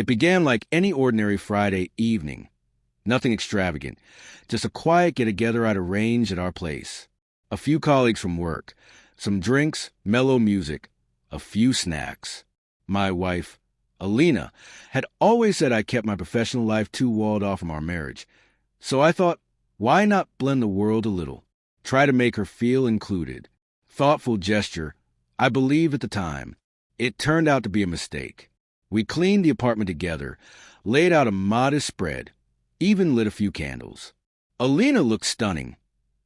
It began like any ordinary Friday evening. Nothing extravagant, just a quiet get-together I'd arranged at our place. A few colleagues from work, some drinks, mellow music, a few snacks. My wife, Alina, had always said I kept my professional life too walled off from our marriage. So I thought, why not blend the world a little? Try to make her feel included. Thoughtful gesture, I believed at the time. It turned out to be a mistake. We cleaned the apartment together, laid out a modest spread, even lit a few candles. Alina looked stunning.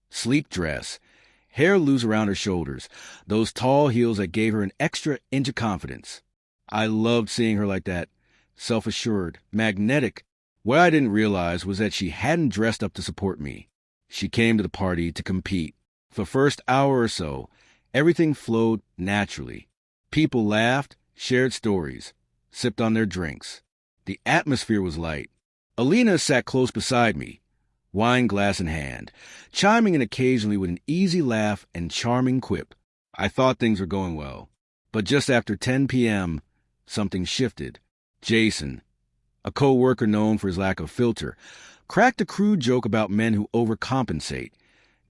Sleek dress, hair loose around her shoulders, those tall heels that gave her an extra inch of confidence. I loved seeing her like that, self-assured, magnetic. What I didn't realize was that she hadn't dressed up to support me. She came to the party to compete. For the first hour or so, everything flowed naturally. People laughed, shared stories, sipped on their drinks. The atmosphere was light. Alina sat close beside me, wine glass in hand, chiming in occasionally with an easy laugh and charming quip. I thought things were going well. But just after 10 p.m., something shifted. Jason, a co-worker known for his lack of filter, cracked a crude joke about men who overcompensate,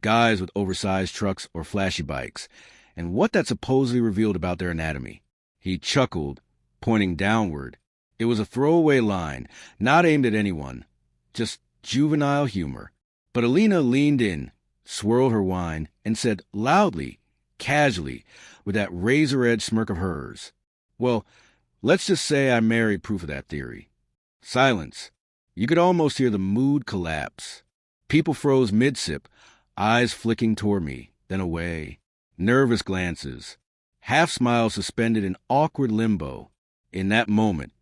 guys with oversized trucks or flashy bikes, and what that supposedly revealed about their anatomy. He chuckled, pointing downward. It was a throwaway line, not aimed at anyone, just juvenile humor. But Alina leaned in, swirled her wine, and said loudly, casually, with that razor-edge smirk of hers, "Well, let's just say I married proof of that theory." Silence. You could almost hear the mood collapse. People froze mid-sip, eyes flicking toward me, then away. Nervous glances. Half smiles suspended in awkward limbo. In that moment,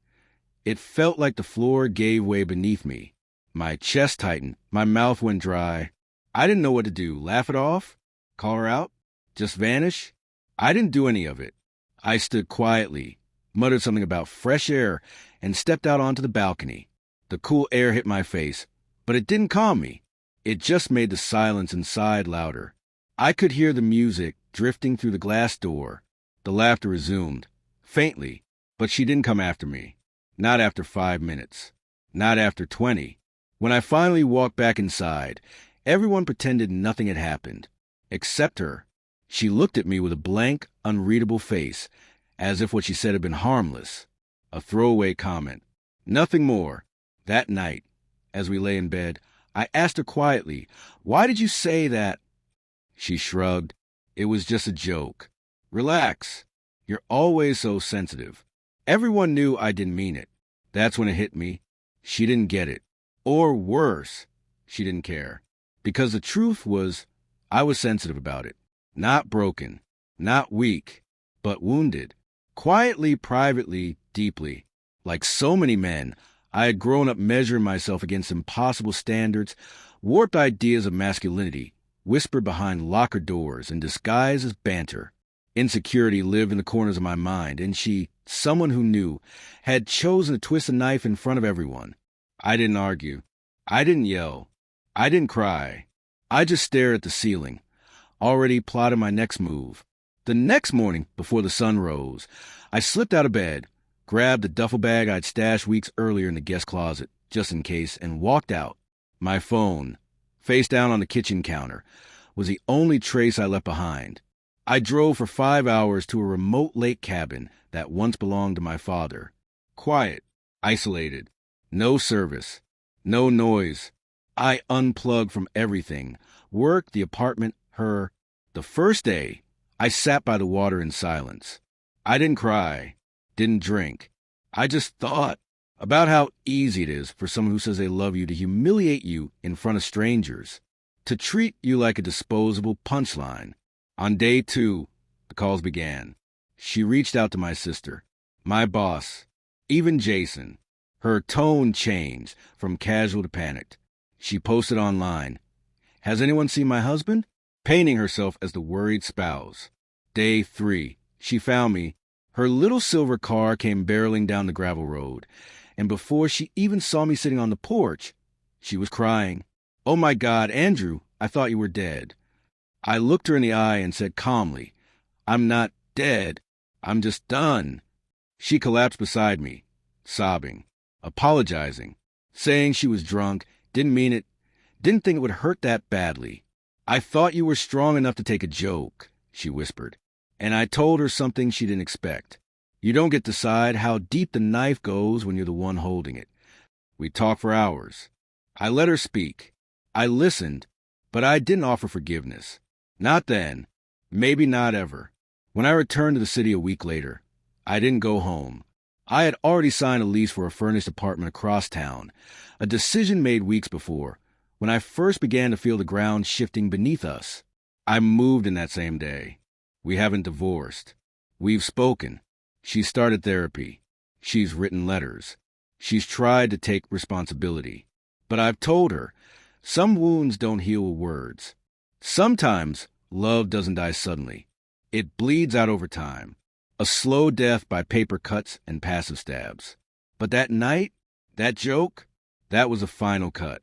it felt like the floor gave way beneath me. My chest tightened. My mouth went dry. I didn't know what to do. Laugh it off? Call her out? Just vanish? I didn't do any of it. I stood quietly, muttered something about fresh air, and stepped out onto the balcony. The cool air hit my face, but it didn't calm me. It just made the silence inside louder. I could hear the music drifting through the glass door. The laughter resumed, faintly, but she didn't come after me. Not after 5 minutes. Not after 20. When I finally walked back inside, everyone pretended nothing had happened. Except her. She looked at me with a blank, unreadable face, as if what she said had been harmless. A throwaway comment. Nothing more. That night, as we lay in bed, I asked her quietly, "Why did you say that?" She shrugged. It was just a joke. Relax. You're always so sensitive. Everyone knew I didn't mean it. That's when it hit me. She didn't get it. Or worse, she didn't care. Because the truth was, I was sensitive about it. Not broken. Not weak. But wounded. Quietly, privately, deeply. Like so many men, I had grown up measuring myself against impossible standards, warped ideas of masculinity, whispered behind locker doors and disguised as banter. Insecurity lived in the corners of my mind, and she, someone who knew, had chosen to twist a knife in front of everyone. I didn't argue. I didn't yell. I didn't cry. I just stared at the ceiling, already plotting my next move. The next morning, before the sun rose, I slipped out of bed, grabbed the duffel bag I'd stashed weeks earlier in the guest closet, just in case, and walked out. My phone, face down on the kitchen counter, was the only trace I left behind. I drove for 5 hours to a remote lake cabin that once belonged to my father. Quiet, isolated, no service, no noise. I unplugged from everything, work, the apartment, her. The first day, I sat by the water in silence. I didn't cry, didn't drink. I just thought about how easy it is for someone who says they love you to humiliate you in front of strangers, to treat you like a disposable punchline. On day 2, the calls began. She reached out to my sister, my boss, even Jason. Her tone changed from casual to panicked. She posted online, "Has anyone seen my husband?" painting herself as the worried spouse. Day 3, she found me. Her little silver car came barreling down the gravel road, and before she even saw me sitting on the porch, she was crying. "Oh my God, Andrew, I thought you were dead." I looked her in the eye and said calmly, "I'm not dead. I'm just done." She collapsed beside me, sobbing. apologizing, saying she was drunk, didn't mean it, didn't think it would hurt that badly. "I thought you were strong enough to take a joke," she whispered, and I told her something she didn't expect. You don't get to decide how deep the knife goes when you're the one holding it. We talked for hours. I let her speak. I listened, but I didn't offer forgiveness. Not then. Maybe not ever. When I returned to the city a week later, I didn't go home. I had already signed a lease for a furnished apartment across town, a decision made weeks before, when I first began to feel the ground shifting beneath us. I moved in that same day. We haven't divorced. We've spoken. She's started therapy. She's written letters. She's tried to take responsibility. But I've told her, some wounds don't heal with words. Sometimes love doesn't die suddenly. It bleeds out over time. A slow death by paper cuts and passive stabs. But that night, that joke, that was a final cut.